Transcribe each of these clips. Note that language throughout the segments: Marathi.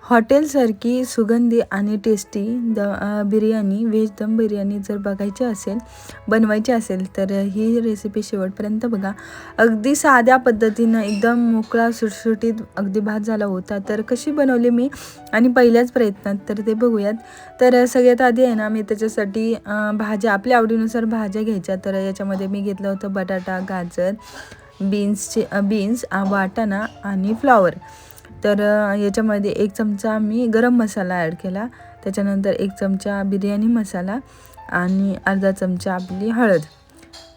हॉटेलसारखी सुगंधी आणि टेस्टी बिर्याणी, व्हेज दम बिर्याणी जर बघायची असेल, बनवायची असेल तर ही रेसिपी शेवटपर्यंत बघा. अगदी साध्या पद्धतीनं एकदम मोकळा सुटसुटीत अगदी भात झाला होता. तर कशी बनवली मी आणि पहिल्याच प्रयत्नात तर ते बघूयात. तर सगळ्यात आधी आहे ना, मी त्याच्यासाठी भाज्या आपल्या आवडीनुसार भाज्या घ्यायच्या. तर याच्यामध्ये मी घेतलं होतं बटाटा, गाजर, बीन्स, वाटाणा आणि फ्लॉवर. तर याच्यामध्ये 1 चमचा मी गरम मसाला ॲड केला, त्याच्यानंतर 1 चमचा बिर्याणी मसाला आणि अर्धा चमचा आपली हळद.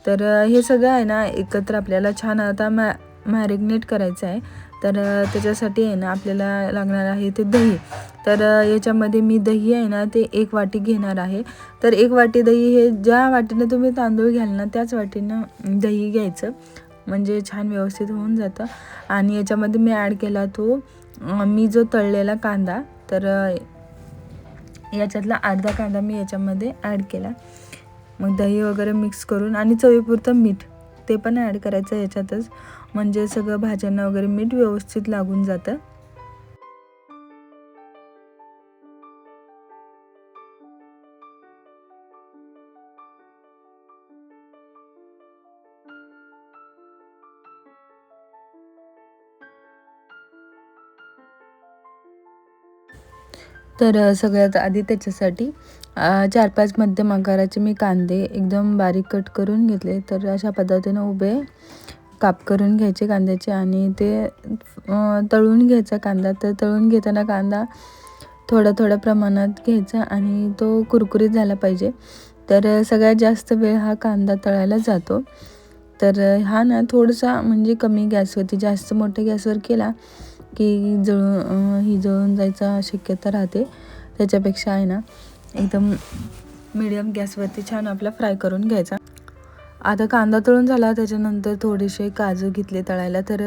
तर हे सगळं आहे ना एकत्र आपल्याला छान आता मॅरिनेट करायचं आहे. तर त्याच्यासाठी आहे ना आपल्याला लागणार आहे ते दही. तर याच्यामध्ये मी दही आहे ना ते 1 वाटी घेणार आहे. तर 1 वाटी दही हे ज्या वाटीनं तुम्ही तांदूळ घ्याल ना त्याच वाटीनं दही घ्यायचं, म्हणजे छान व्यवस्थित होऊन जातं. आणि याच्यामध्ये मी ॲड केला तो मी जो तळलेला कांदा. तर याच्यातला अर्धा कांदा मी याच्यामध्ये ॲड केला. मग दही वगैरे मिक्स करून आणि चवीपुरतं मीठ ते पण ॲड करायचं याच्यातच, म्हणजे सगळं भाज्यांना वगैरे मीठ व्यवस्थित लागून जातं. तर सगळ्यात आधी त्याच्यासाठी 4-5 मध्यम आकाराचे मी कांदे एकदम बारीक कट करून घेतले. तर अशा पद्धतीनं उभे काप करून घ्यायचे कांद्याचे आणि ते तळून घ्यायचा कांदा. तर तळून घेताना कांदा थोड्या प्रमाणात घ्यायचा आणि तो कुरकुरीत झाला पाहिजे. तर सगळ्यात जास्त वेळ हा कांदा तळायला जातो. तर हा ना थोडासा म्हणजे कमी गॅसवरती, जास्त मोठ्या गॅसवर केला की जळून जायचा शक्यता राहते. त्याच्यापेक्षा आहे ना एकदम मीडियम गॅसवरती छान आपला फ्राय करून घ्यायचा. आता कांदा तळून झाला, त्याच्यानंतर थोडेसे काजू घेतले तळायला. तर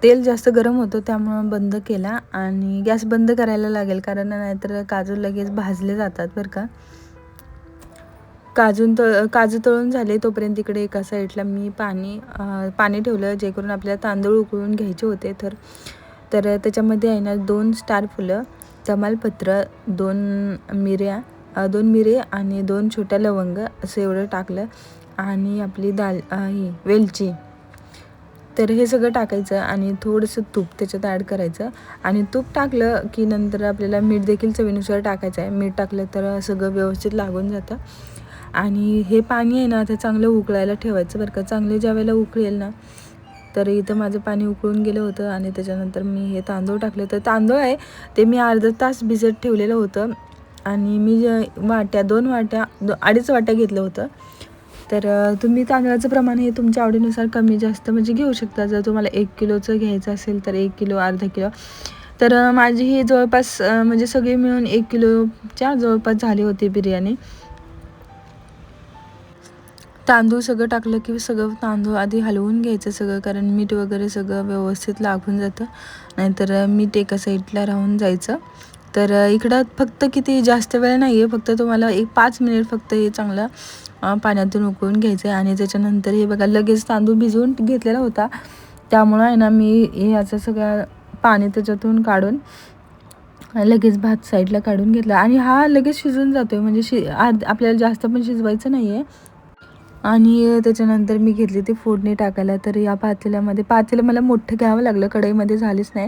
तेल जास्त गरम होतं त्यामुळं बंद केला आणि गॅस बंद करायला लागेल, कारण नाहीतर काजू लगेच भाजले जातात बरं का. काजू तळून झाले तोपर्यंत इकडे एका साईडला मी पाणी ठेवलं, जे करून आपल्याला तांदूळ उकळून घ्यायचे होते. तर त्याच्यामध्ये आहे ना 2 स्टार फुलं, तमालपत्र, 2 मिरे आणि 2 छोट्या लवंग असं एवढं टाकलं आणि आपली वेलची. तर हे सगळं टाकायचं आणि थोडंसं तूप त्याच्यात ॲड करायचं. आणि तूप टाकलं की नंतर आपल्याला मीठ देखील चवीनुसार टाकायचं आहे. मीठ टाकलं तर सगळं व्यवस्थित लागून जातं. आणि हे पाणी आहे ना ते चांगलं उकळायला ठेवायचं बरं का. चांगले ज्यावेळेला उकळेल ना, तर इथं माझं पाणी उकळून गेलं होतं आणि त्याच्यानंतर मी हे तांदूळ टाकले. तर तांदूळ आहे ते मी अर्धा तास भिजत ठेवलेलं होतं आणि मी 2 वाट्या 2.5 वाट्या घेतलं होतं. तर तुम्ही तांदळाचं प्रमाण हे तुमच्या आवडीनुसार कमी जास्त म्हणजे घेऊ शकता. जर तुम्हाला 1 किलोचं घ्यायचं असेल तर 1 किलो, अर्धा किलो. तर माझी ही जवळपास म्हणजे सगळी मिळून 1 किलोच्या जवळपास झाली होती बिर्याणी. तांदूळ सगळं टाकलं की सगळं तांदूळ आधी हलवून घ्यायचं सगळं, कारण मीठ वगैरे सगळं व्यवस्थित लागून जातं, नाहीतर मीठ एका साईडला राहून जायचं. तर इकडं फक्त किती जास्त वेळ नाही आहे, फक्त तुम्हाला 5 मिनिट फक्त हे चांगलं पाण्यातून उकळून घ्यायचं आहे. आणि त्याच्यानंतर हे बघा लगेच तांदूळ भिजवून घेतलेला होता, त्यामुळं आहे ना मी याचं सगळं पाणी त्याच्यातून काढून लगेच भात साईडला काढून घेतला. आणि हा लगेच शिजून जातो आहे, म्हणजे आपल्याला जास्त पण शिजवायचं नाही आहे. आणि त्याच्यानंतर मी घेतली ती फोडणी टाकायला. तर या पातेलं मला मोठं घ्यावं लागलं, कढईमध्ये झालीच नाही.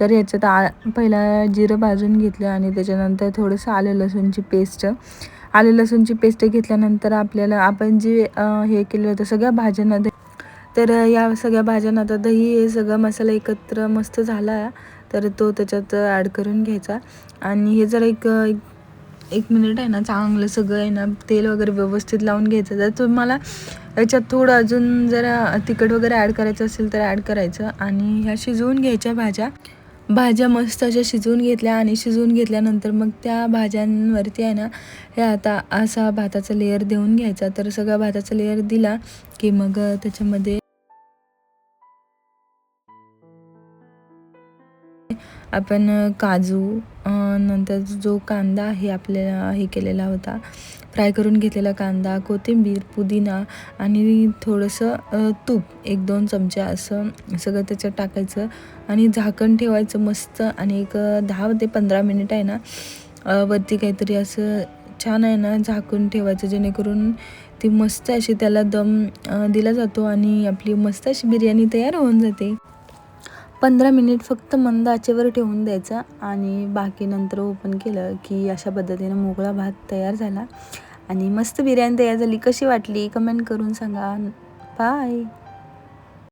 तर याच्यात पहिला जिरं भाजून घेतलं आणि त्याच्यानंतर थोडंसं आलं लसूणची पेस्ट घेतल्यानंतर आपण जे हे केलं होतं सगळ्या भाज्यांना तर या सगळ्या भाज्यांना आता दही हे सगळं मसाला एकत्र मस्त झाला, तर तो त्याच्यात ॲड करून घ्यायचा. आणि हे जर एक मिनिट आहे ना चांगलं सगळं आहे ना तेल वगैरे व्यवस्थित लावून घ्यायचं. जर तुम्हाला याच्यात थोडं अजून जरा तिखट वगैरे ॲड करायचं असेल तर ॲड करायचं. आणि ह्या शिजवून घ्यायच्या भाज्या मस्त अशा शिजवून घेतल्या. आणि शिजवून घेतल्यानंतर मग त्या भाज्यांवरती आहे ना हे आता असा भाताचा लेयर देऊन घ्यायचा. तर सगळा भाताचा लेयर दिला की मग त्याच्यामध्ये आपण काजू, नंतर जो कांदा आहे आपल्याला हे केलेला होता, फ्राय करून घेतलेला कांदा, कोथिंबीर, पुदिना आणि थोडंसं तूप 1-2 चमचे असं सगळं त्याच्यात टाकायचं आणि झाकण ठेवायचं मस्त. आणि एक 10 ते 15 मिनिट आहे ना वरती काहीतरी असं छान आहे ना झाकून ठेवायचं, जेणेकरून ती मस्त अशी त्याला दम दिला जातो आणि आपली मस्त अशी बिर्याणी तयार होऊन जाते. 15 मिनिट फक्त मंद आचेवर ठेवून द्यायचं आणि बाकी नंतर ओपन केलं की अशा पद्धतीनं मोकळा भात तयार झाला आणि मस्त बिर्याणी तयार झाली. कशी वाटली कमेंट करून सांगा. बाय.